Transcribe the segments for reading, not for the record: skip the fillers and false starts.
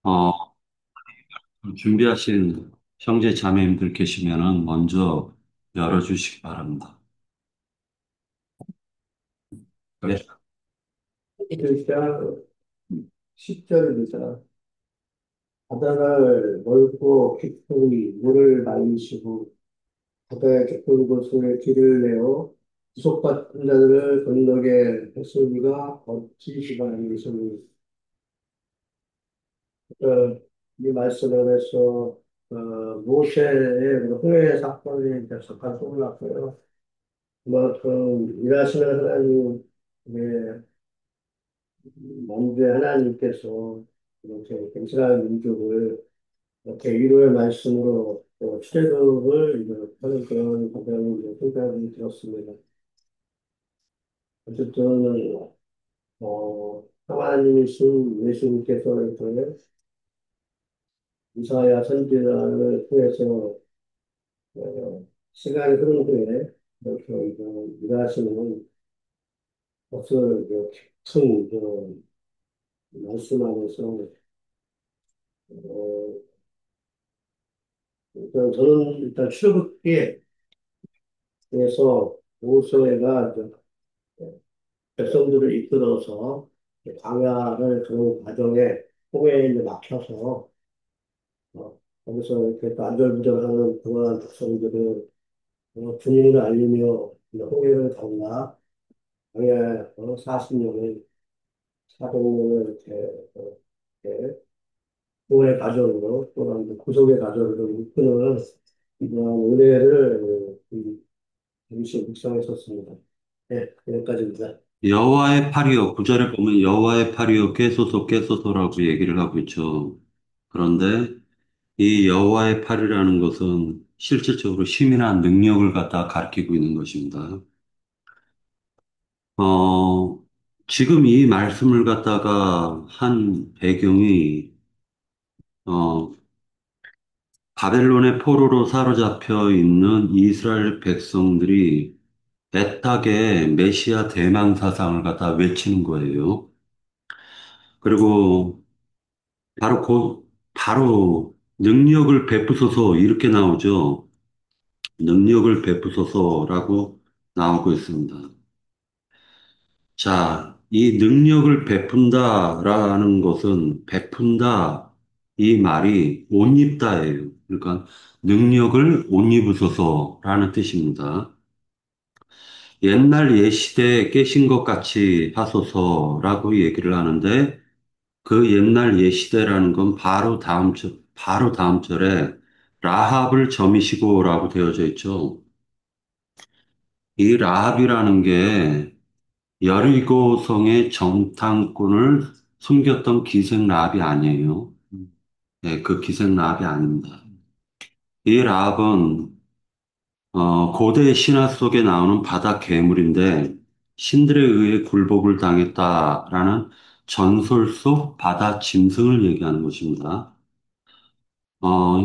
어, 준비하신 형제 자매님들 계시면은 먼저 열어주시기 바랍니다. 네. 1장 10절입니다. 바다를 넓고 깊으니 물을 많으시고 바다의 깊은 곳을 길을 내어 구속받은 자들을 건너게 했으니가 어찌 시간이 있으니 이 말씀을 해서 모세의 홍해 사건에 접속한 소문났고요. 그만큼 일하시는 하나님의 만주의 하나님께서 이렇게 괜찮은 민족을 이렇게 위로의 말씀으로 또 출애굽을 이제 하는 그런 과정을 이제 생각이 들었습니다. 어쨌든 하나님이신 예수님께서 이렇게 이사야 선지자를 통해서 시간이 흐른 후에 이렇게 이제 일하시는 것을 이제 깊은 그런 말씀 안에서 어, 일단 저는 일단 출애굽기에 대해서 모세가 이제 백성들을 이끌어서 광야를 그 과정에 홍해에 이제 막혀서 거기서 이렇게 또 안절부절하는 그러한 백성들을 주님을 알리며 이제 홍해를 건너 광야 40년을 400년을 이렇게 구원의 과정으로 또한 이제 구속의 과정으로 이끄는 이러한 은혜를 잠시 묵상했었습니다. 네, 여기까지입니다. 여호와의 팔이요. 구절에 보면 여호와의 팔이요. 깨소서 얘기를 하고 있죠. 그런데 이 여호와의 팔이라는 것은 실질적으로 힘이나 능력을 갖다 가리키고 있는 것입니다. 어, 지금 이 말씀을 갖다가 한 배경이 어, 바벨론의 포로로 사로잡혀 있는 이스라엘 백성들이 애타게 메시아 대망 사상을 갖다 외치는 거예요. 그리고 바로 능력을 베푸소서 이렇게 나오죠. 능력을 베푸소서라고 나오고 있습니다. 자, 이 능력을 베푼다라는 것은 베푼다 이 말이 옷 입다예요. 그러니까 능력을 옷 입으소서라는 뜻입니다. 옛날 옛시대에 깨신 것 같이 하소서라고 얘기를 하는데 그 옛날 옛시대라는 건 바로 다음 절에 라합을 점이시고라고 되어져 있죠. 이 라합이라는 게 여리고성의 정탐꾼을 숨겼던 기생 라합이 아니에요. 네, 그 기생 라합이 아닙니다. 이 라합은 고대 신화 속에 나오는 바다 괴물인데 신들에 의해 굴복을 당했다라는 전설 속 바다 짐승을 얘기하는 것입니다.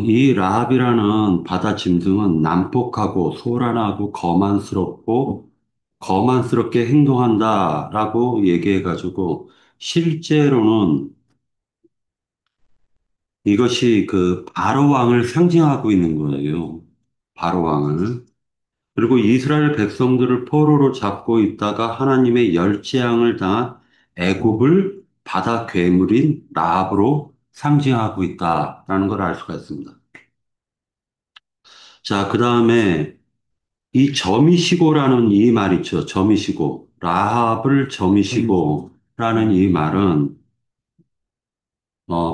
이 라합이라는 바다 짐승은 난폭하고 소란하고 거만스럽게 행동한다라고 얘기해가지고 실제로는 이것이 그 바로 왕을 상징하고 있는 거예요. 바로 왕을. 그리고 이스라엘 백성들을 포로로 잡고 있다가 하나님의 열재앙을 당한 애굽을 바다 괴물인 라합으로 상징하고 있다라는 걸 알 수가 있습니다. 자, 그 다음에 이 점이시고라는 이 말 있죠. 점이시고. 라합을 점이시고라는 이 말은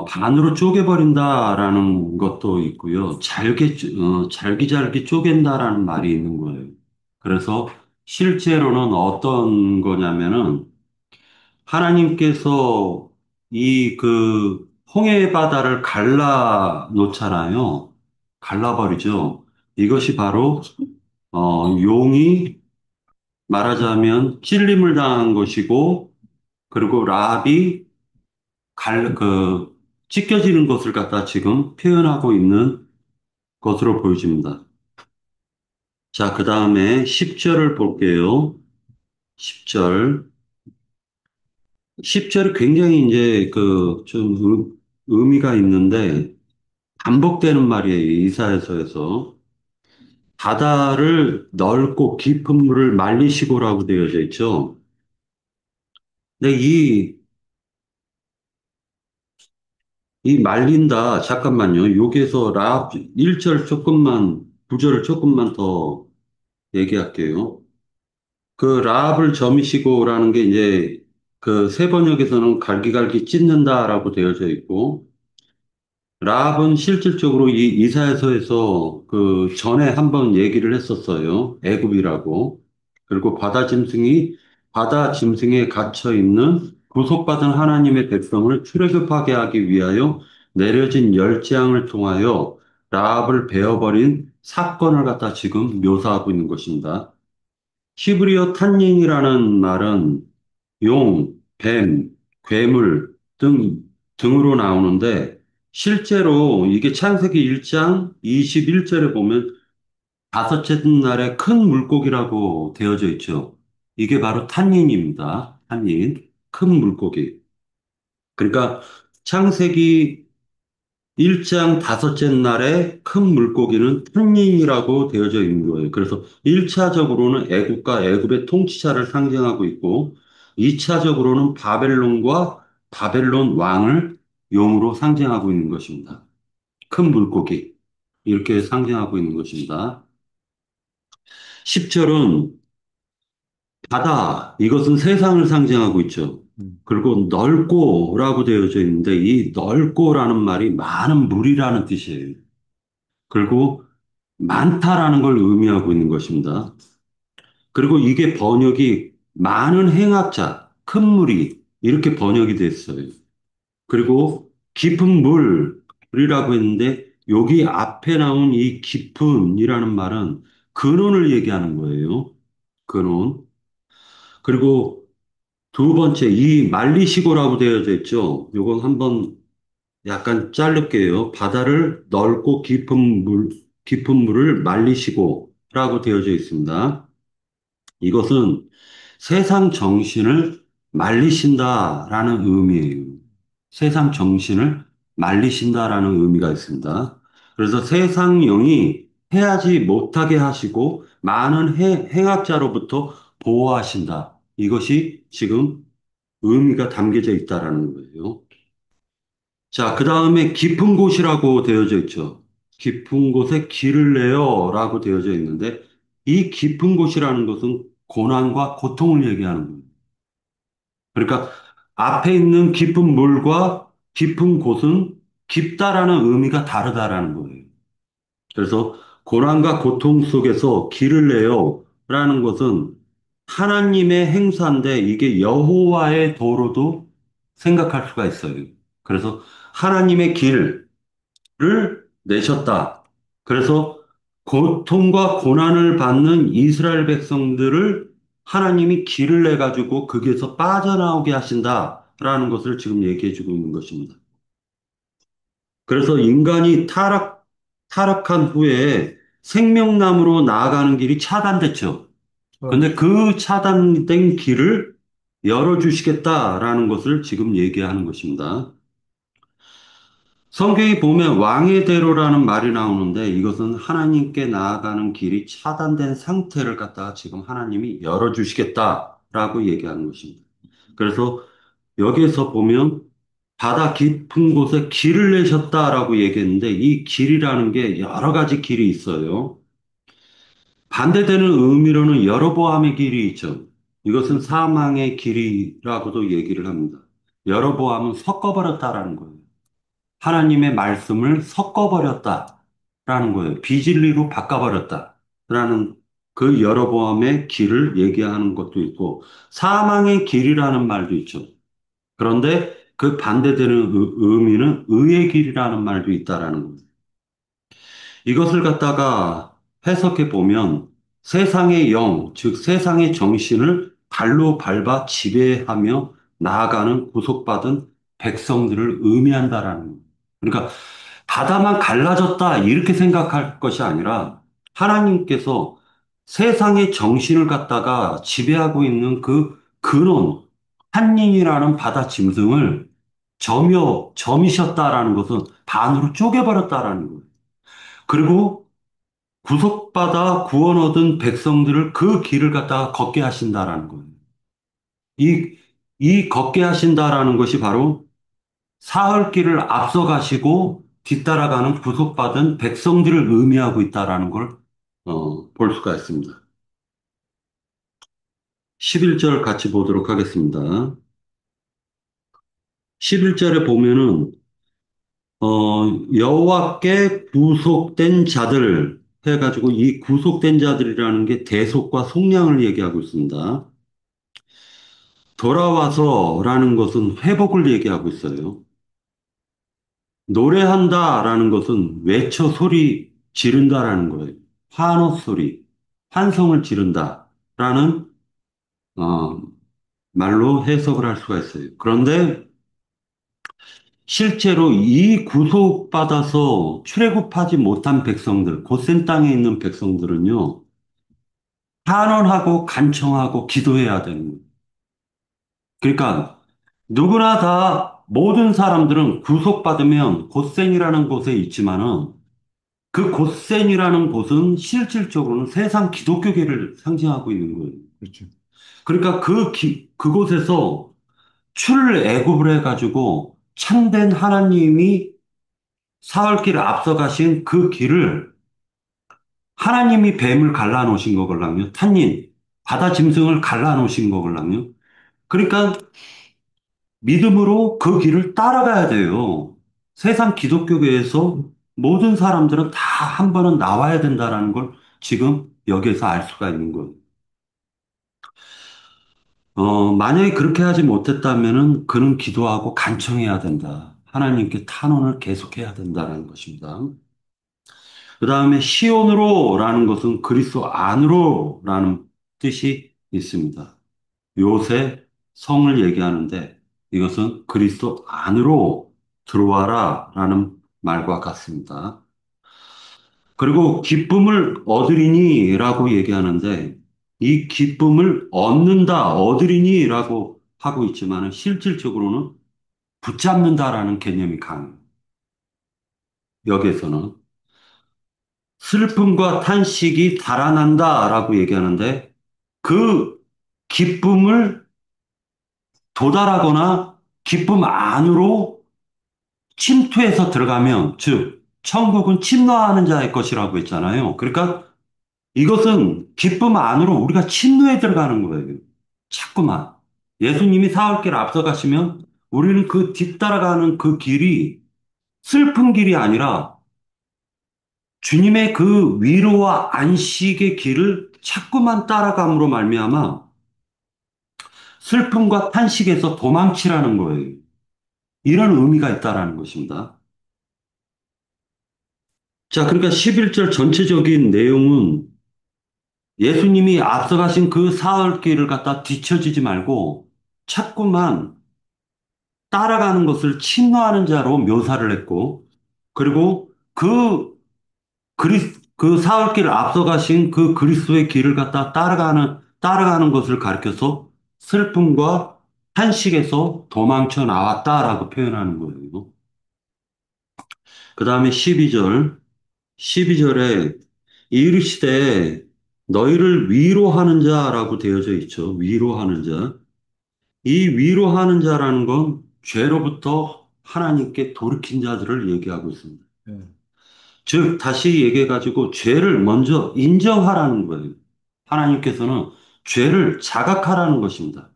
반으로 쪼개버린다라는 것도 있고요. 잘기잘기 쪼갠다라는 말이 있는 거예요. 그래서 실제로는 어떤 거냐면은 하나님께서 이 그 홍해 바다를 갈라 놓잖아요. 갈라버리죠. 이것이 바로 용이 말하자면 찔림을 당한 것이고 그리고 라합이 찢겨지는 것을 갖다 지금 표현하고 있는 것으로 보여집니다. 자, 그 다음에 10절을 볼게요. 10절. 10절이 굉장히 이제 의미가 있는데 반복되는 말이에요. 이사야서에서. 바다를 넓고 깊은 물을 말리시고라고 되어져 있죠. 근데 이 말린다, 잠깐만요. 여기에서 라 1절 조금만, 9절을 조금만 더 얘기할게요. 그 라합을 점이시고라는 게 이제 그 세 번역에서는 갈기갈기 찢는다라고 되어져 있고, 라합은 실질적으로 이 이사야서에서 그 전에 한번 얘기를 했었어요. 애굽이라고. 그리고 바다 짐승에 갇혀 있는 구속받은 하나님의 백성을 출애굽하게 하기 위하여 내려진 열재앙을 통하여 라합을 베어버린 사건을 갖다 지금 묘사하고 있는 것입니다. 히브리어 탄닌이라는 말은 용, 뱀, 괴물 등으로 나오는데 실제로 이게 창세기 1장 21절에 보면 다섯째 날에 큰 물고기라고 되어져 있죠. 이게 바로 탄닌입니다. 탄닌. 큰 물고기. 그러니까 창세기 1장 다섯째 날에 큰 물고기는 탄닌이라고 되어져 있는 거예요. 그래서 1차적으로는 애국과 애굽의 통치자를 상징하고 있고, 2차적으로는 바벨론과 바벨론 왕을 용으로 상징하고 있는 것입니다. 큰 물고기. 이렇게 상징하고 있는 것입니다. 10절은 바다. 이것은 세상을 상징하고 있죠. 그리고 넓고라고 되어져 있는데, 이 넓고라는 말이 많은 물이라는 뜻이에요. 그리고 많다라는 걸 의미하고 있는 것입니다. 그리고 이게 번역이 많은 행악자, 큰 물이 이렇게 번역이 됐어요. 그리고 깊은 물이라고 했는데 여기 앞에 나온 이 깊은이라는 말은 근원을 얘기하는 거예요. 근원. 그리고 두 번째, 이 말리시고라고 되어져 있죠. 요건 한번 약간 자를게요. 바다를 넓고 깊은 물을 말리시고라고 되어져 있습니다. 이것은 세상 정신을 말리신다라는 의미예요. 세상 정신을 말리신다라는 의미가 있습니다. 그래서 세상 영이 해하지 못하게 하시고 많은 행악자로부터 보호하신다. 이것이 지금 의미가 담겨져 있다라는 거예요. 자, 그 다음에 깊은 곳이라고 되어져 있죠. 깊은 곳에 길을 내요라고 되어져 있는데 이 깊은 곳이라는 것은 고난과 고통을 얘기하는 거예요. 그러니까 앞에 있는 깊은 물과 깊은 곳은 깊다라는 의미가 다르다라는 거예요. 그래서 고난과 고통 속에서 길을 내요라는 것은 하나님의 행사인데 이게 여호와의 도로도 생각할 수가 있어요. 그래서 하나님의 길을 내셨다. 그래서 고통과 고난을 받는 이스라엘 백성들을 하나님이 길을 내 가지고 거기에서 빠져나오게 하신다라는 것을 지금 얘기해 주고 있는 것입니다. 그래서 인간이 타락한 후에 생명나무로 나아가는 길이 차단됐죠. 어, 근데 그 차단된 길을 열어주시겠다라는 것을 지금 얘기하는 것입니다. 성경에 보면 왕의 대로라는 말이 나오는데 이것은 하나님께 나아가는 길이 차단된 상태를 갖다가 지금 하나님이 열어주시겠다라고 얘기하는 것입니다. 그래서 여기에서 보면 바다 깊은 곳에 길을 내셨다라고 얘기했는데 이 길이라는 게 여러 가지 길이 있어요. 반대되는 의미로는 여로보암의 길이 있죠. 이것은 사망의 길이라고도 얘기를 합니다. 여로보암은 섞어버렸다라는 거예요. 하나님의 말씀을 섞어버렸다라는 거예요. 비진리로 바꿔버렸다라는 그 여로보암의 길을 얘기하는 것도 있고 사망의 길이라는 말도 있죠. 그런데 그 반대되는 의미는 의의 길이라는 말도 있다라는 거예요. 이것을 갖다가 해석해 보면 세상의 영, 즉 세상의 정신을 발로 밟아 지배하며 나아가는 구속받은 백성들을 의미한다라는 거예요. 그러니까 바다만 갈라졌다 이렇게 생각할 것이 아니라 하나님께서 세상의 정신을 갖다가 지배하고 있는 그 근원, 한닌이라는 바다 짐승을 점이셨다라는 것은 반으로 쪼개버렸다라는 거예요. 그리고 구속받아 구원 얻은 백성들을 그 길을 갖다가 걷게 하신다라는 거예요. 이, 이 걷게 하신다라는 것이 바로 사흘길을 앞서가시고 뒤따라가는 구속받은 백성들을 의미하고 있다라는 걸, 볼 수가 있습니다. 11절 같이 보도록 하겠습니다. 11절에 보면은, 여호와께 구속된 자들 해가지고 이 구속된 자들이라는 게 대속과 속량을 얘기하고 있습니다. 돌아와서라는 것은 회복을 얘기하고 있어요. 노래한다라는 것은 외쳐 소리 지른다라는 거예요. 환호 소리, 환성을 지른다라는 어, 말로 해석을 할 수가 있어요. 그런데 실제로 이 구속받아서 출애굽하지 못한 백성들, 고센 땅에 있는 백성들은요, 탄원하고 간청하고 기도해야 되는 거예요. 그러니까 누구나 다 모든 사람들은 구속받으면 고센이라는 곳에 있지만은 그 곳센이라는 곳은 실질적으로는 세상 기독교계를 상징하고 있는 거예요. 그렇죠. 그러니까 그곳에서 출애굽을 해가지고 참된 하나님이 사흘길을 앞서 가신 그 길을 하나님이 뱀을 갈라놓으신 거걸랑요. 탄닌, 바다 짐승을 갈라놓으신 거걸랑요. 그러니까 믿음으로 그 길을 따라가야 돼요. 세상 기독교계에서 모든 사람들은 다 한 번은 나와야 된다라는 걸 지금 여기에서 알 수가 있는 거예요. 만약에 그렇게 하지 못했다면은 그는 기도하고 간청해야 된다. 하나님께 탄원을 계속해야 된다는 것입니다. 그 다음에 시온으로라는 것은 그리스도 안으로라는 뜻이 있습니다. 요새 성을 얘기하는데 이것은 그리스도 안으로 들어와라라는 말과 같습니다. 그리고 기쁨을 얻으리니라고 얘기하는데 이 기쁨을 얻는다, 얻으리니라고 하고 있지만 실질적으로는 붙잡는다라는 개념이 강해요. 여기에서는 슬픔과 탄식이 달아난다라고 얘기하는데 그 기쁨을 도달하거나 기쁨 안으로 침투해서 들어가면, 즉, 천국은 침노하는 자의 것이라고 했잖아요. 그러니까 이것은 기쁨 안으로 우리가 침노해 들어가는 거예요. 자꾸만. 예수님이 사흘길 앞서가시면 우리는 그 뒤따라가는 그 길이 슬픈 길이 아니라 주님의 그 위로와 안식의 길을 자꾸만 따라감으로 말미암아 슬픔과 탄식에서 도망치라는 거예요. 이런 의미가 있다라는 것입니다. 자, 그러니까 11절 전체적인 내용은 예수님이 앞서가신 그 사흘 길을 갖다 뒤처지지 말고 자꾸만 따라가는 것을 침노하는 자로 묘사를 했고, 그리고 그 사흘 길을 앞서가신 그 그리스도의 길을 갖다 따라가는 것을 가리켜서 슬픔과 한식에서 도망쳐 나왔다라고 표현하는 거예요. 그 다음에 12절에 이르시되 너희를 위로하는 자라고 되어져 있죠. 위로하는 자. 이 위로하는 자라는 건 죄로부터 하나님께 돌이킨 자들을 얘기하고 있습니다. 네. 즉, 다시 얘기해가지고 죄를 먼저 인정하라는 거예요. 하나님께서는 죄를 자각하라는 것입니다.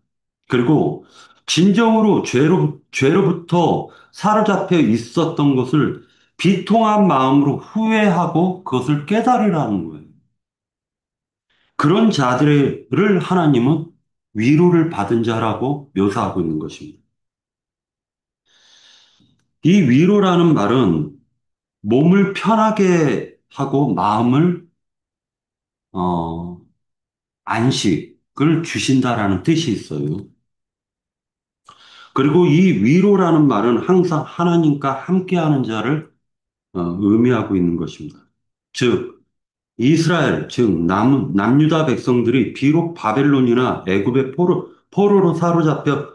그리고 진정으로 죄로부터 사로잡혀 있었던 것을 비통한 마음으로 후회하고 그것을 깨달으라는 거예요. 그런 자들을 하나님은 위로를 받은 자라고 묘사하고 있는 것입니다. 이 위로라는 말은 몸을 편하게 하고 마음을 어, 안식을 주신다라는 뜻이 있어요. 그리고 이 위로라는 말은 항상 하나님과 함께하는 자를 의미하고 있는 것입니다. 즉 이스라엘, 즉 남유다 백성들이 비록 바벨론이나 애굽의 포로로 사로잡혀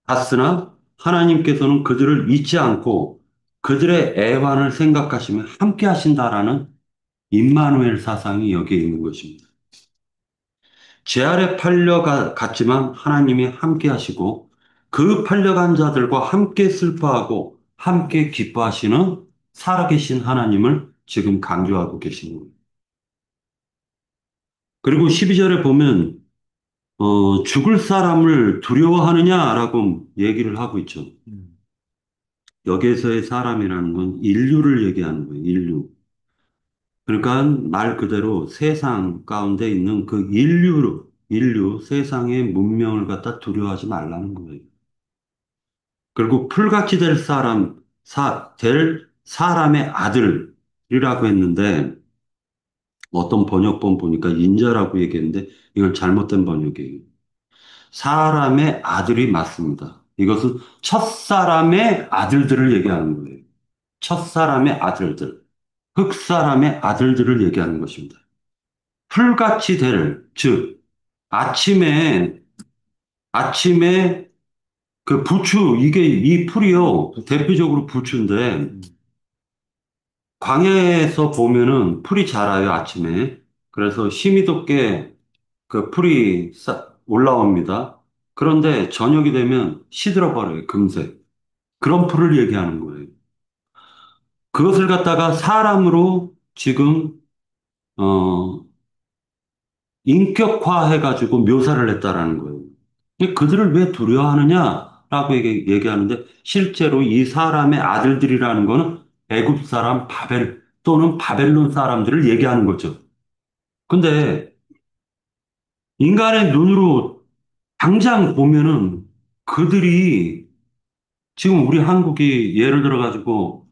갔으나 하나님께서는 그들을 잊지 않고 그들의 애환을 생각하시며 함께 하신다라는 임마누엘 사상이 여기에 있는 것입니다. 제 아래 팔려갔지만 하나님이 함께 하시고 그 팔려간 자들과 함께 슬퍼하고 함께 기뻐하시는 살아계신 하나님을 지금 강조하고 계시는 거예요. 그리고 12절에 보면 죽을 사람을 두려워하느냐라고 얘기를 하고 있죠. 여기에서의 사람이라는 건 인류를 얘기하는 거예요. 인류. 그러니까 말 그대로 세상 가운데 있는 그 인류, 세상의 문명을 갖다 두려워하지 말라는 거예요. 그리고 풀같이 될 사람의 아들이라고 했는데 어떤 번역본 보니까 인자라고 얘기했는데 이건 잘못된 번역이에요. 사람의 아들이 맞습니다. 이것은 첫사람의 아들들을 얘기하는 거예요. 첫사람의 아들들, 흙사람의 아들들을 얘기하는 것입니다. 풀같이 즉, 아침에, 아침에 그 부추, 이게 이 풀이요. 대표적으로 부추인데, 광야에서 보면은 풀이 자라요, 아침에. 그래서 힘이 돋게 그 풀이 올라옵니다. 그런데 저녁이 되면 시들어버려요, 금세. 그런 풀을 얘기하는 거예요. 그것을 갖다가 사람으로 지금, 어, 인격화해가지고 묘사를 했다라는 거예요. 근데 그들을 왜 두려워하느냐라고 얘기하는데 실제로 이 사람의 아들들이라는 거는 애굽 사람 또는 바벨론 사람들을 얘기하는 거죠. 근데 인간의 눈으로 당장 보면은 그들이 지금 우리 한국이 예를 들어가지고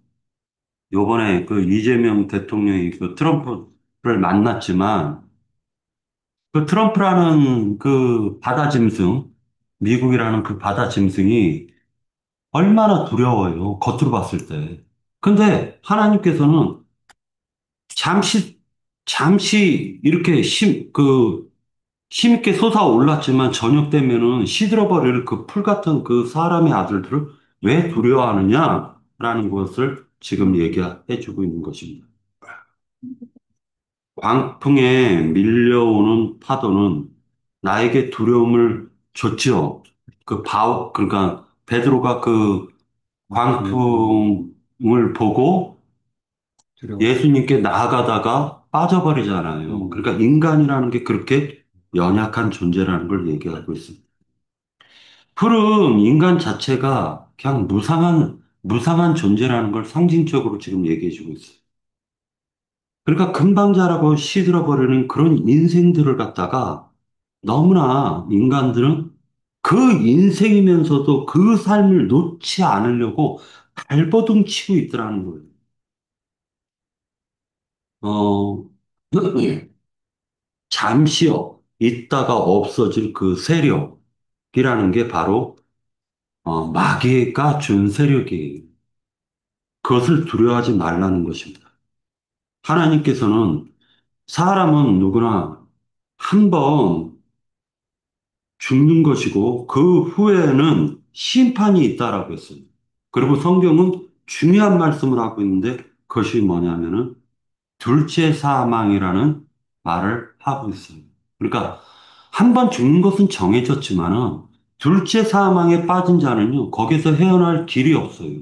요번에 그 이재명 대통령이 그 트럼프를 만났지만 그 트럼프라는 그 바다 짐승, 미국이라는 그 바다 짐승이 얼마나 두려워요. 겉으로 봤을 때. 근데 하나님께서는 잠시, 잠시 이렇게 힘있게 솟아올랐지만 저녁 되면은 시들어버릴 그 풀 같은 그 사람의 아들들을 왜 두려워하느냐라는 것을 지금 얘기해 주고 있는 것입니다. 광풍에 밀려오는 파도는 나에게 두려움을 줬지요. 그러니까 베드로가 그 광풍을 보고 예수님께 나아가다가 빠져버리잖아요. 그러니까 인간이라는 게 그렇게 연약한 존재라는 걸 얘기하고 있습니다. 푸른 인간 자체가 그냥 무상한 존재라는 걸 상징적으로 지금 얘기해주고 있어요. 그러니까 금방 자라고 시들어버리는 그런 인생들을 갖다가 너무나 인간들은 그 인생이면서도 그 삶을 놓지 않으려고 발버둥 치고 있더라는 거예요. 어, 잠시 있다가 없어질 그 세력이라는 게 바로 마귀가 준 세력이에요. 그것을 두려워하지 말라는 것입니다. 하나님께서는 사람은 누구나 한 번 죽는 것이고 그 후에는 심판이 있다라고 했어요. 그리고 성경은 중요한 말씀을 하고 있는데 그것이 뭐냐면은 둘째 사망이라는 말을 하고 있어요. 그러니까 한 번 죽는 것은 정해졌지만은 둘째 사망에 빠진 자는요, 거기서 헤어날 길이 없어요.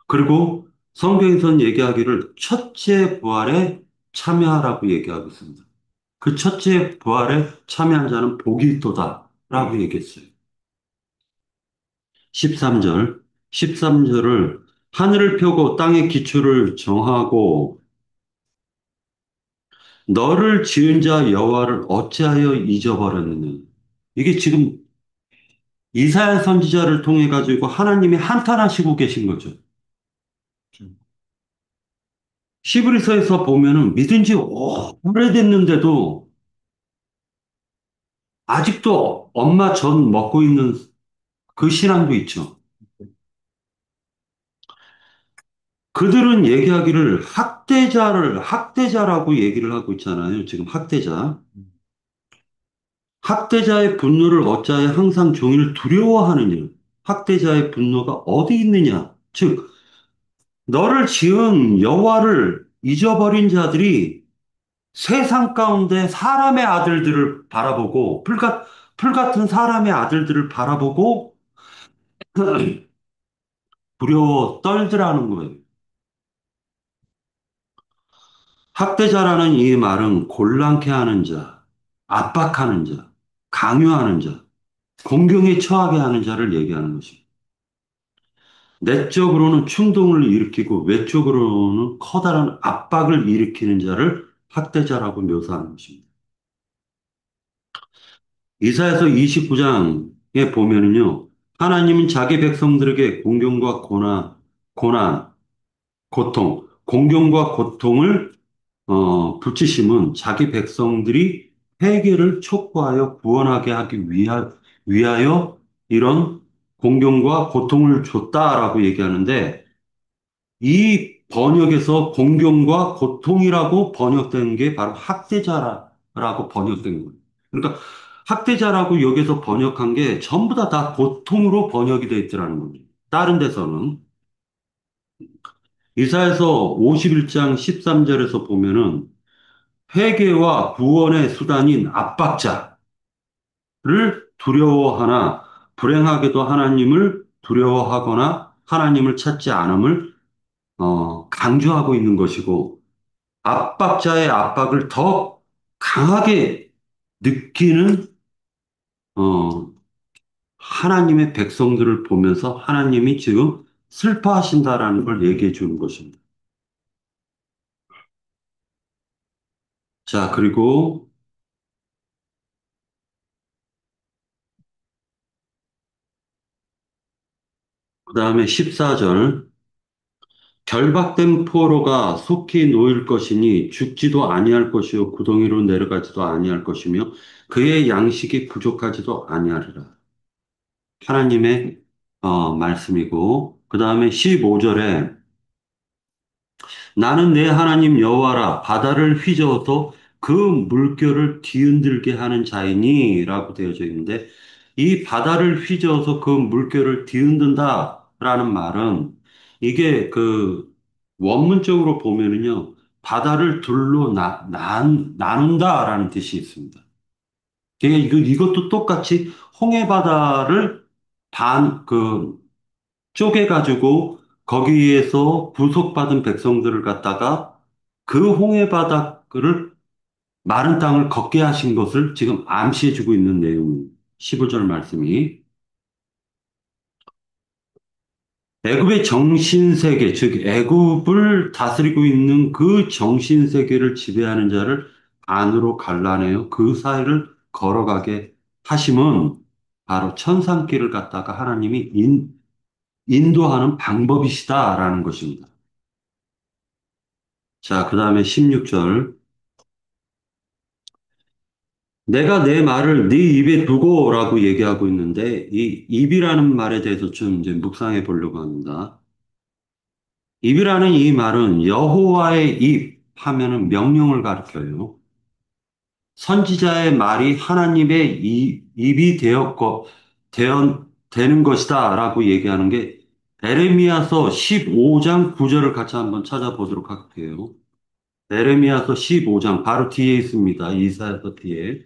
그리고 성경에서는 얘기하기를 첫째 부활에 참여하라고 얘기하고 있습니다. 그 첫째 부활에 참여한 자는 복이 있도다라고 얘기했어요. 13절, 13절을 하늘을 펴고 땅의 기초를 정하고 너를 지은 자 여호와를 어찌하여 잊어버렸느냐. 이게 지금 이사야 선지자를 통해 가지고 하나님이 한탄하시고 계신 거죠. 히브리서에서 보면은 믿은 지 오래됐는데도 아직도 엄마 젖 먹고 있는 그 신앙도 있죠. 그들은 얘기하기를 학대자라고 얘기를 하고 있잖아요. 지금 학대자. 학대자의 분노를 어찌하여 항상 종일 두려워하느냐. 학대자의 분노가 어디 있느냐? 즉, 너를 지은 여호와를 잊어버린 자들이 세상 가운데 사람의 아들들을 바라보고, 풀 같은 사람의 아들들을 바라보고 두려워 떨더라는 거예요. 학대자라는 이 말은 곤란케 하는 자, 압박하는 자, 강요하는 자, 공경에 처하게 하는 자를 얘기하는 것입니다. 내적으로는 충동을 일으키고 외적으로는 커다란 압박을 일으키는 자를 학대자라고 묘사하는 것입니다. 이사야서 29장에 보면은요, 하나님은 자기 백성들에게 고난, 공경과 고통을 붙이심은 자기 백성들이 회개를 촉구하여 구원하게 하기 위하여 이런 공경과 고통을 줬다라고 얘기하는데 이 번역에서 공경과 고통이라고 번역된 게 바로 학대자라고 번역된 거예요. 그러니까 학대자라고 여기서 번역한 게 전부 다 고통으로 번역이 되어 있더라는 겁니다. 다른 데서는 이사야서 51장 13절에서 보면은 회개와 구원의 수단인 압박자를 두려워하나 불행하게도 하나님을 두려워하거나 하나님을 찾지 않음을 강조하고 있는 것이고 압박자의 압박을 더 강하게 느끼는 어, 하나님의 백성들을 보면서 하나님이 지금 슬퍼하신다라는 걸 얘기해 주는 것입니다. 자, 그리고 그 다음에 14절 결박된 포로가 속히 놓일 것이니 죽지도 아니할 것이요 구덩이로 내려가지도 아니할 것이며 그의 양식이 부족하지도 아니하리라. 하나님의 말씀이고 그 다음에 15절에 나는 내 하나님 여호와라 바다를 휘저어서 그 물결을 뒤흔들게 하는 자이니라고 되어져 있는데 이 바다를 휘저어서 그 물결을 뒤흔든다라는 말은 이게 그 원문적으로 보면은요 바다를 둘로 나눈다라는 뜻이 있습니다. 이것도 똑같이 홍해 바다를 쪼개가지고 거기에서 구속받은 백성들을 갖다가 그 홍해 바다를 마른 땅을 걷게 하신 것을 지금 암시해주고 있는 내용, 15절 말씀이. 애굽의 정신세계, 즉 애굽을 다스리고 있는 그 정신세계를 지배하는 자를 안으로 갈라내어 그 사이를 걸어가게 하심은 바로 천상길을 갖다가 하나님이 인도하는 방법이시다라는 것입니다. 자, 그 다음에 16절. 내가 내 말을 네 입에 두고라고 얘기하고 있는데, 이 입이라는 말에 대해서 좀 이제 묵상해 보려고 합니다. 입이라는 이 말은 여호와의 입 하면은 명령을 가리켜요. 선지자의 말이 하나님의 입이 되는 것이다라고 얘기하는 게 에레미야서 15장 9절을 같이 한번 찾아보도록 할게요. 에레미야서 15장 바로 뒤에 있습니다. 이사야서 뒤에.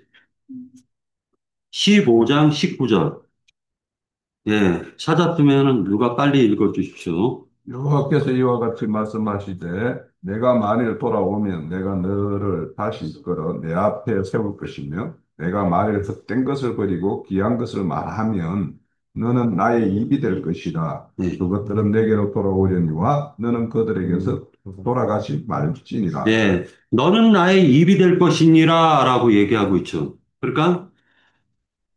15장 19절. 예, 찾았으면 누가 빨리 읽어 주십시오. 여호와께서 이와 같이 말씀하시되 내가 만일 돌아오면 내가 너를 다시 이끌어 내 앞에 세울 것이며 내가 만일 헛된 것을 버리고 귀한 것을 말하면 너는 나의 입이 될 것이라. 예, 그것들은 내게로 돌아오려니와 너는 그들에게서 돌아가지 말지니라. 예, 너는 나의 입이 될 것이니라 라고 얘기하고 있죠. 그러니까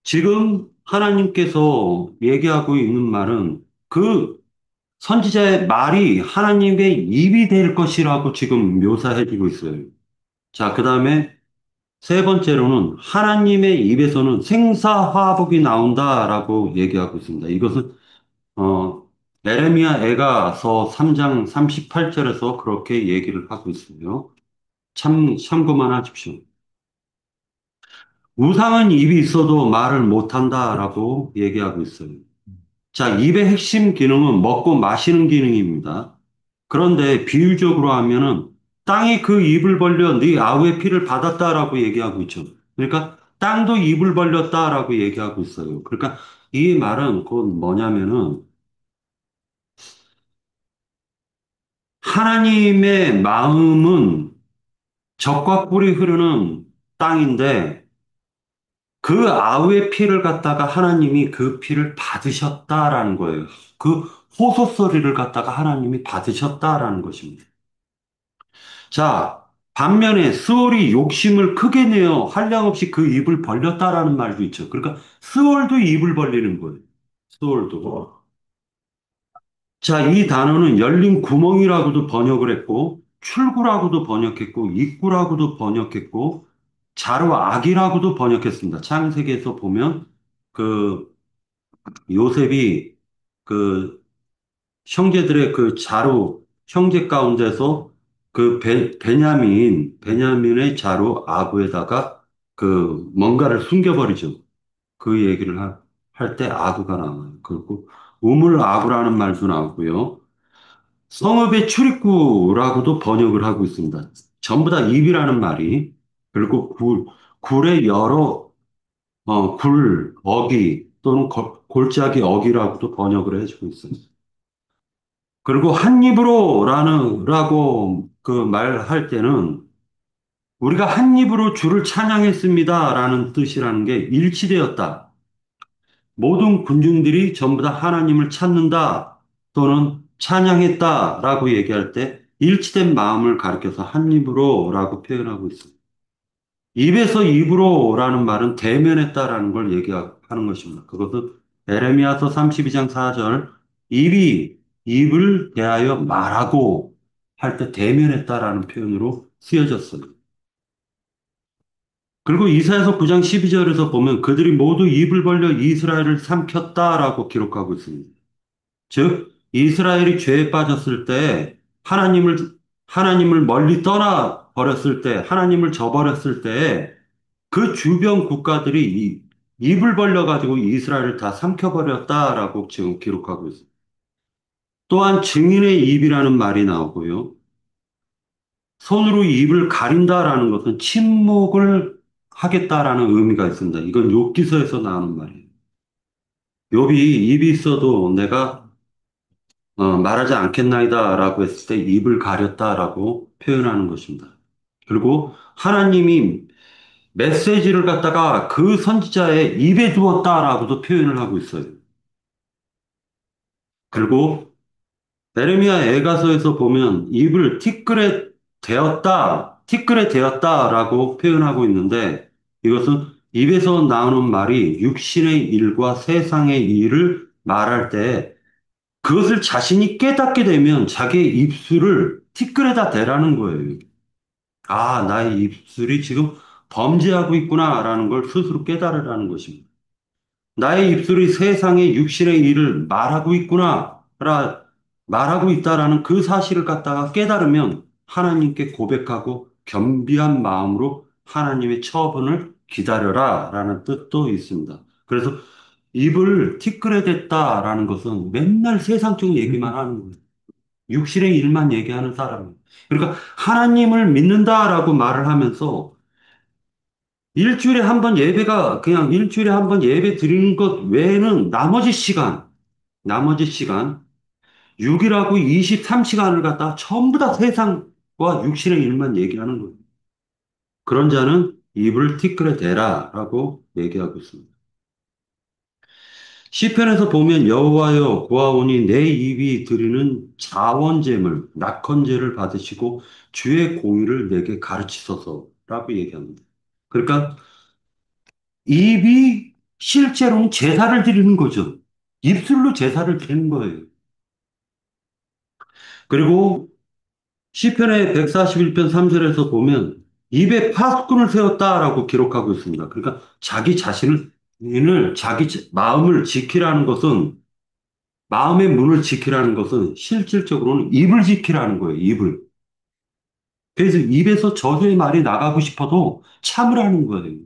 지금 하나님께서 얘기하고 있는 말은 그 선지자의 말이 하나님의 입이 될 것이라고 지금 묘사해주고 있어요. 자, 그 다음에 세 번째로는 하나님의 입에서는 생사화복이 나온다라고 얘기하고 있습니다. 이것은 어, 에레미야 애가서 3장 38절에서 그렇게 얘기를 하고 있어요. 참고만 하십시오. 우상은 입이 있어도 말을 못한다라고 얘기하고 있어요. 자, 입의 핵심 기능은 먹고 마시는 기능입니다. 그런데 비유적으로 하면은 땅이 그 입을 벌려 네 아우의 피를 받았다라고 얘기하고 있죠. 그러니까 땅도 입을 벌렸다라고 얘기하고 있어요. 그러니까 이 말은 곧 뭐냐면은 하나님의 마음은 젖과 꿀이 흐르는 땅인데 그 아우의 피를 갖다가 하나님이 그 피를 받으셨다라는 거예요. 그 호소 소리를 갖다가 하나님이 받으셨다라는 것입니다. 자, 반면에 스월이 욕심을 크게 내어 한량없이 그 입을 벌렸다라는 말도 있죠. 그러니까 스월도 입을 벌리는 거예요. 스월도. 자, 이 단어는 열린 구멍이라고도 번역을 했고, 출구라고도 번역했고, 입구라고도 번역했고, 자로 악이라고도 번역했습니다. 창세기에서 보면 그 요셉이 그 형제들의 그 자로 형제 가운데서 그 베냐민의 자로 아구에다가 그 뭔가를 숨겨버리죠. 그 얘기를 할 때 아구가 나와요. 그리고 우물 아구라는 말도 나오고요. 성읍의 출입구라고도 번역을 하고 있습니다. 전부 다 입이라는 말이. 그리고 굴의 여러, 어기 또는 골짜기 어기라고도 번역을 해주고 있습니다. 그리고 한 입으로라고 그 말할 때는 우리가 한 입으로 주를 찬양했습니다라는 뜻이라는 게 일치되었다. 모든 군중들이 전부 다 하나님을 찾는다 또는 찬양했다라고 얘기할 때 일치된 마음을 가리켜서 한 입으로라고 표현하고 있습니다. 입에서 입으로라는 말은 대면했다라는 걸 얘기하는 것입니다. 그것은 에레미야서 32장 4절 입이 입을 대하여 말하고 할 때 대면했다라는 표현으로 쓰여졌어요. 그리고 이사야서 9장 12절에서 보면 그들이 모두 입을 벌려 이스라엘을 삼켰다라고 기록하고 있습니다. 즉 이스라엘이 죄에 빠졌을 때 하나님을 멀리 떠나 버렸을 때 하나님을 저버렸을 때 그 주변 국가들이 입을 벌려가지고 이스라엘을 다 삼켜버렸다라고 지금 기록하고 있습니다. 또한 증인의 입이라는 말이 나오고요. 손으로 입을 가린다라는 것은 침묵을 하겠다라는 의미가 있습니다. 이건 욥기서에서 나오는 말이에요. 욥이 입이 있어도 내가 말하지 않겠나이다라고 했을 때 입을 가렸다라고 표현하는 것입니다. 그리고 하나님이 메시지를 갖다가 그 선지자의 입에 두었다라고도 표현을 하고 있어요. 그리고 에레미야 애가서에서 보면 입을 티끌에 대었다라고 표현하고 있는데 이것은 입에서 나오는 말이 육신의 일과 세상의 일을 말할 때 그것을 자신이 깨닫게 되면 자기의 입술을 티끌에다 대라는 거예요. 아, 나의 입술이 지금 범죄하고 있구나라는 걸 스스로 깨달으라는 것입니다. 나의 입술이 세상의 육신의 일을 말하고 있다라는 그 사실을 갖다가 깨달으면 하나님께 고백하고 겸비한 마음으로 하나님의 처분을 기다려라라는 뜻도 있습니다. 그래서 입을 티끌에 댔다라는 것은 맨날 세상적 얘기만 하는 거예요. 육신의 일만 얘기하는 사람이에요. 그러니까 하나님을 믿는다라고 말을 하면서 일주일에 한 번 예배가 그냥 일주일에 한 번 예배 드리는 것 외에는 나머지 시간 6일하고 23시간을 갖다 전부 다 세상과 육신의 일만 얘기하는 거예요. 그런 자는 입을 티끌에 대라라고 얘기하고 있습니다. 시편에서 보면 여호와여 고아오니 내 입이 드리는 자원제물 낙헌제를 받으시고 주의 공의를 내게 가르치소서라고 얘기합니다. 그러니까 입이 실제로는 제사를 드리는 거죠. 입술로 제사를 드리는 거예요. 그리고 시편의 141편 3절에서 보면 입에 파수꾼을 세웠다라고 기록하고 있습니다. 그러니까 자기 마음을 지키라는 것은 마음의 문을 지키라는 것은 실질적으로는 입을 지키라는 거예요. 입을. 그래서 입에서 저주의 말이 나가고 싶어도 참으라는 거예요.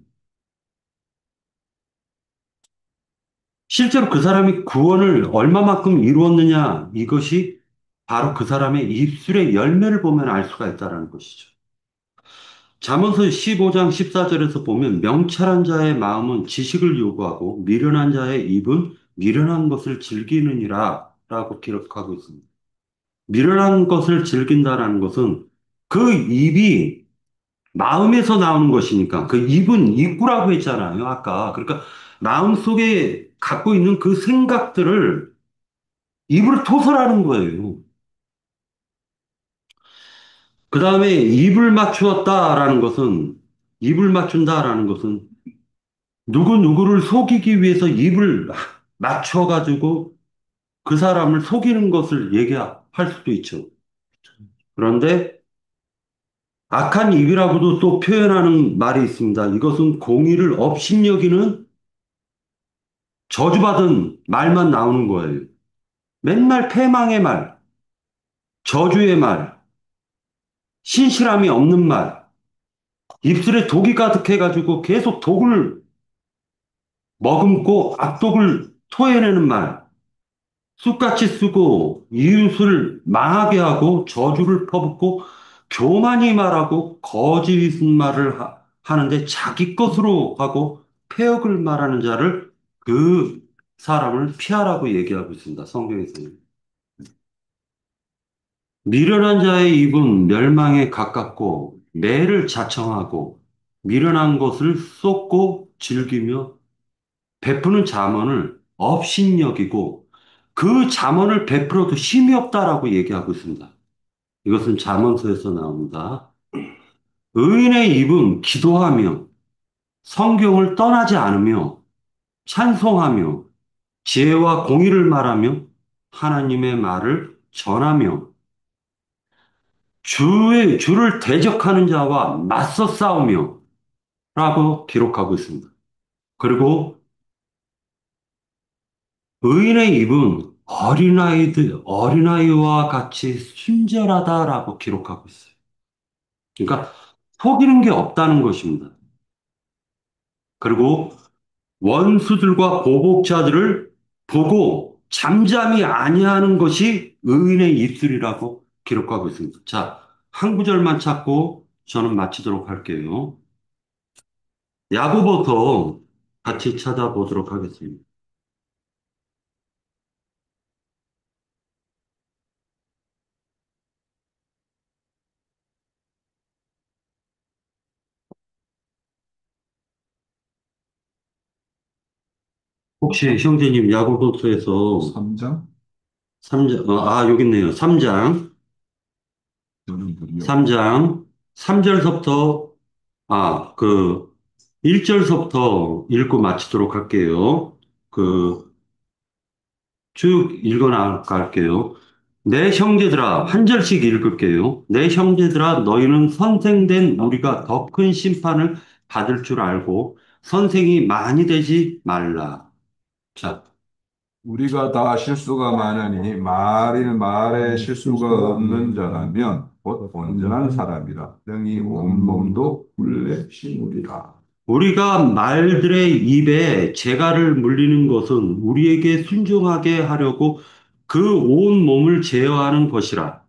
실제로 그 사람이 구원을 얼마만큼 이루었느냐, 이것이 바로 그 사람의 입술의 열매를 보면 알 수가 있다는 것이죠. 잠언서 15장 14절에서 보면 명철한 자의 마음은 지식을 요구하고 미련한 자의 입은 미련한 것을 즐기느니라 라고 기록하고 있습니다. 미련한 것을 즐긴다라는 것은 그 입이 마음에서 나오는 것이니까 그 입은 입구라고 했잖아요, 아까. 그러니까 마음속에 갖고 있는 그 생각들을 입으로 토설하는 거예요. 그 다음에 입을 맞춘다라는 것은 누구를 속이기 위해서 입을 맞춰가지고 그 사람을 속이는 것을 얘기할 수도 있죠. 그런데 악한 입이라고도 또 표현하는 말이 있습니다. 이것은 공의를 업신여기는 저주받은 말만 나오는 거예요. 맨날 패망의 말, 저주의 말, 신실함이 없는 말, 입술에 독이 가득해가지고 계속 독을 머금고 악독을 토해내는 말, 쑥같이 쓰고 이웃을 망하게 하고 저주를 퍼붓고 교만이 말하고 거짓말을 하는데 자기 것으로 하고 폐역을 말하는 자를 그 사람을 피하라고 얘기하고 있습니다. 성경에서는. 미련한 자의 입은 멸망에 가깝고 매를 자청하고 미련한 것을 쏟고 즐기며 베푸는 잠언을 업신여기고 그 잠언을 베풀어도 쉼이 없다라고 얘기하고 있습니다. 이것은 잠언서에서 나옵니다. 의인의 입은 기도하며 성경을 떠나지 않으며 찬송하며 지혜와 공의를 말하며 하나님의 말을 전하며 주를 대적하는 자와 맞서 싸우며 라고 기록하고 있습니다. 그리고 의인의 입은 어린아이와 같이 순결하다라고 기록하고 있어요. 그러니까 속이는 게 없다는 것입니다. 그리고 원수들과 보복자들을 보고 잠잠히 아니하는 것이 의인의 입술이라고 기록하고 있습니다. 자, 한 구절만 찾고 저는 마치도록 할게요. 야고보서 같이 찾아보도록 하겠습니다. 혹시 형제님 야고보서에서 3장? 3장, 여기 있네요. 3장, 저는 무려 3장, 3절서부터, 아, 그, 1절서부터 읽고 마치도록 할게요. 그, 쭉 읽어 나갈게요. 내 형제들아, 한 절씩 읽을게요. 내 형제들아, 너희는 선생된 우리가 더 큰 심판을 받을 줄 알고, 선생이 많이 되지 말라. 자, 우리가 다 실수가 많으니 말에 실수가 없는 자라면 곧 온전한 사람이라 능히 온몸도 굴레 심으리라. 우리가 말들의 입에 재갈을 물리는 것은 우리에게 순종하게 하려고 그 온 몸을 제어하는 것이라.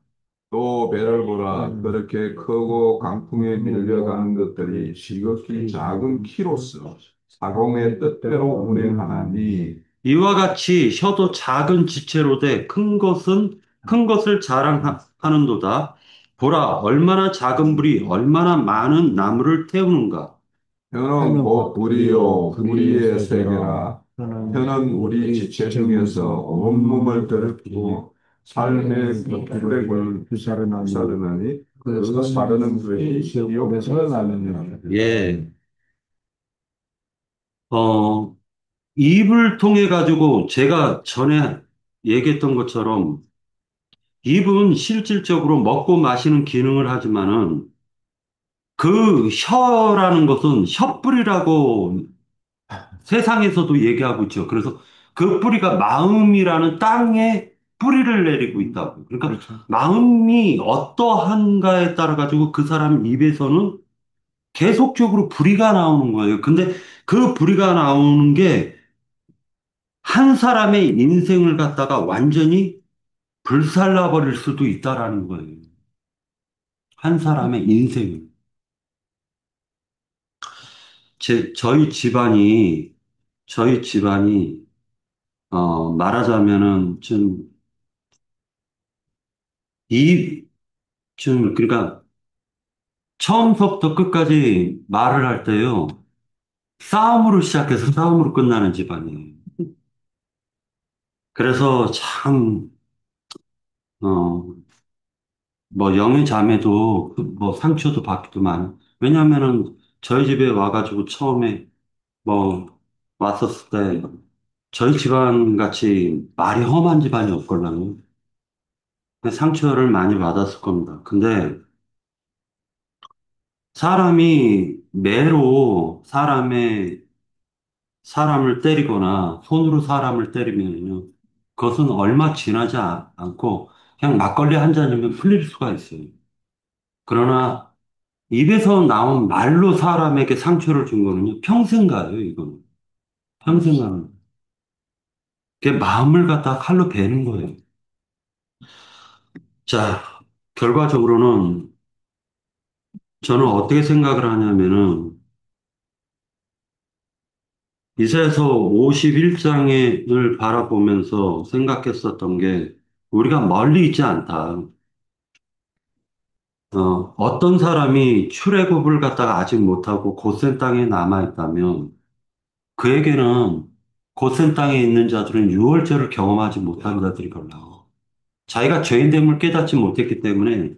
또 배를 보라. 그렇게 크고 강풍에 밀려가는 것들이 지극히 작은 키로서 사공의 뜻대로 운행하나니 이와 같이 혀도 작은 지체로 돼 큰 것을 자랑하는도다. 보라, 얼마나 작은 불이 얼마나 많은 나무를 태우는가. 혀는 곧 불이요 불의의 세계라. 혀는 우리 지체 중에서 온몸을 더럽히고 삶의 불행을 사르나니 그 사르는 것이 지옥에서 나느니라. 예, 어, 입을 통해 가지고 제가 전에 얘기했던 것처럼 입은 실질적으로 먹고 마시는 기능을 하지만은 그 혀라는 것은 혀뿌리라고 세상에서도 얘기하고 있죠. 그래서 그 뿌리가 마음이라는 땅에 뿌리를 내리고 있다고. 그러니까 그렇죠. 마음이 어떠한가에 따라 가지고 그 사람 입에서는 계속적으로 불이가 나오는 거예요. 근데 그 불이가 나오는 게 한 사람의 인생을 갖다가 완전히 불살라버릴 수도 있다라는 거예요. 한 사람의 인생을. 저희 집안이, 말하자면은 이, 그러니까 처음부터 끝까지 말을 할 때요. 싸움으로 시작해서 싸움으로 끝나는 집안이에요. 그래서 참, 어, 뭐 영의 자매도 뭐 상처도 받기도 많이. 왜냐면은 저희 집에 와가지고 처음에 뭐 왔었을 때 저희 집안 같이 말이 험한 집안이 없걸랑요. 상처를 많이 받았을 겁니다. 근데 사람이 매로 사람을 때리거나 손으로 사람을 때리면요. 그것은 얼마 지나지 않고 그냥 막걸리 한 잔이면 풀릴 수가 있어요. 그러나 입에서 나온 말로 사람에게 상처를 준 거는요. 평생 가요, 이거는. 평생 가는. 그게 마음을 갖다 칼로 베는 거예요. 자, 결과적으로는 저는 어떻게 생각을 하냐면은 이사야서 51장을 바라보면서 생각했었던 게 우리가 멀리 있지 않다. 어떤 사람이 출애굽을 갖다가 아직 못하고 고센 땅에 남아 있다면 그에게는 고센 땅에 있는 자들은 유월절을 경험하지 못한 자들이 걸라. 자기가 죄인됨을 깨닫지 못했기 때문에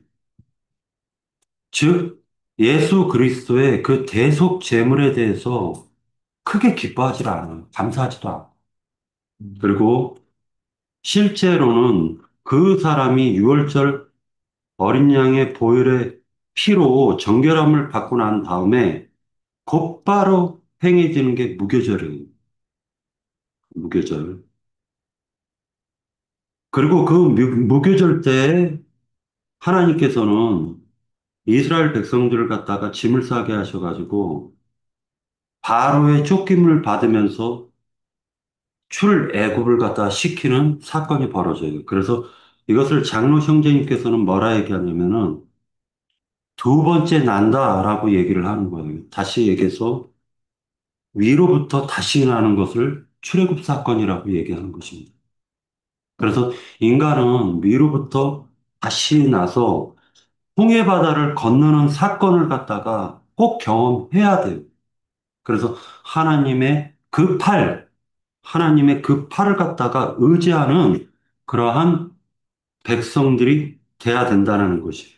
즉 예수 그리스도의 그 대속 제물에 대해서 크게 기뻐하지 않아요. 감사하지도 않아요. 그리고 실제로는 그 사람이 유월절 어린 양의 보혈의 피로 정결함을 받고 난 다음에 곧바로 행해지는 게 무교절이에요. 무교절. 그리고 그 무교절 때 하나님께서는 이스라엘 백성들을 갖다가 짐을 싸게 하셔가지고 바로의 쫓김을 받으면서 출애굽을 갖다 시키는 사건이 벌어져요. 그래서 이것을 장로 형제님께서는 뭐라 얘기하냐면은 두 번째 난다라고 얘기를 하는 거예요. 다시 얘기해서 위로부터 다시 나는 것을 출애굽 사건이라고 얘기하는 것입니다. 그래서 인간은 위로부터 다시 나서 홍해 바다를 건너는 사건을 갖다가 꼭 경험해야 돼요. 그래서 하나님의 그 팔, 하나님의 그 팔을 갖다가 의지하는 그러한 백성들이 돼야 된다는 것이에요.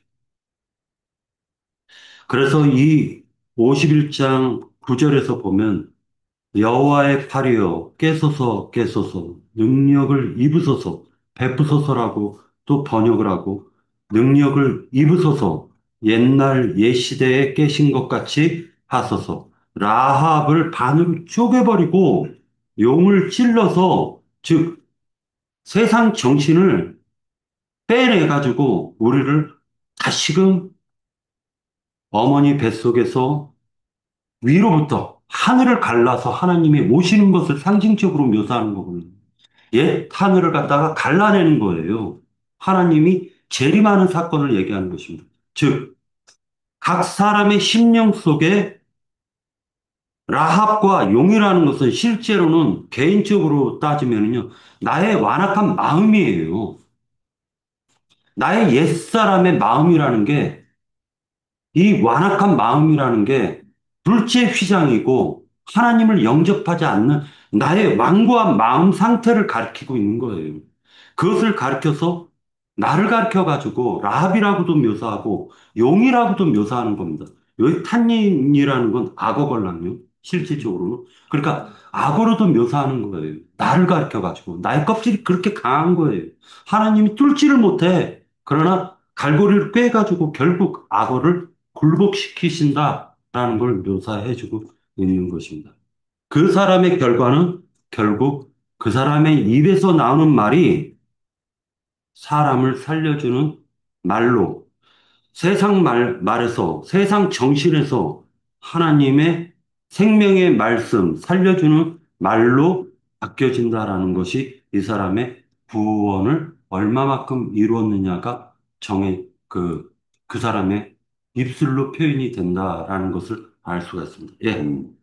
그래서 이 51장 9절에서 보면 여호와의 팔이여 깨소서 깨소서 능력을 입으소서 베푸소서라고 또 번역을 하고 능력을 입으소서 옛날 옛 시대에 깨신 것 같이 하소서 라합을 반으로 쪼개버리고 용을 찔러서 즉 세상 정신을 빼내가지고 우리를 다시금 어머니 뱃속에서 위로부터 하늘을 갈라서 하나님이 오시는 것을 상징적으로 묘사하는 거거든요. 옛 하늘을 갖다가 갈라내는 거예요. 하나님이 재림하는 사건을 얘기하는 것입니다. 즉, 각 사람의 심령 속에 라합과 용이라는 것은 실제로는 개인적으로 따지면요, 나의 완악한 마음이에요. 나의 옛사람의 마음이라는 게 이 완악한 마음이라는 게 둘째 휘장이고 하나님을 영접하지 않는 나의 완고한 마음 상태를 가리키고 있는 거예요. 그것을 가리켜서 나를 가리켜 가지고 라합이라고도 묘사하고 용이라고도 묘사하는 겁니다. 여기 탄닌이라는 건 악어걸랑요. 실질적으로는. 그러니까 악어로도 묘사하는 거예요. 나를 가리켜 가지고 나의 껍질이 그렇게 강한 거예요. 하나님이 뚫지를 못해. 그러나 갈고리를 꿰 가지고 결국 악어를 굴복시키신다라는 걸 묘사해주고 있는 것입니다. 그 사람의 결과는 결국 그 사람의 입에서 나오는 말이 사람을 살려주는 말로 말에서 세상 정신에서 하나님의 생명의 말씀 살려주는 말로 바뀌어진다라는 것이 이 사람의 구원을 얼마만큼 이루었느냐가 그 사람의 입술로 표현이 된다라는 것을 알 수가 있습니다. 예.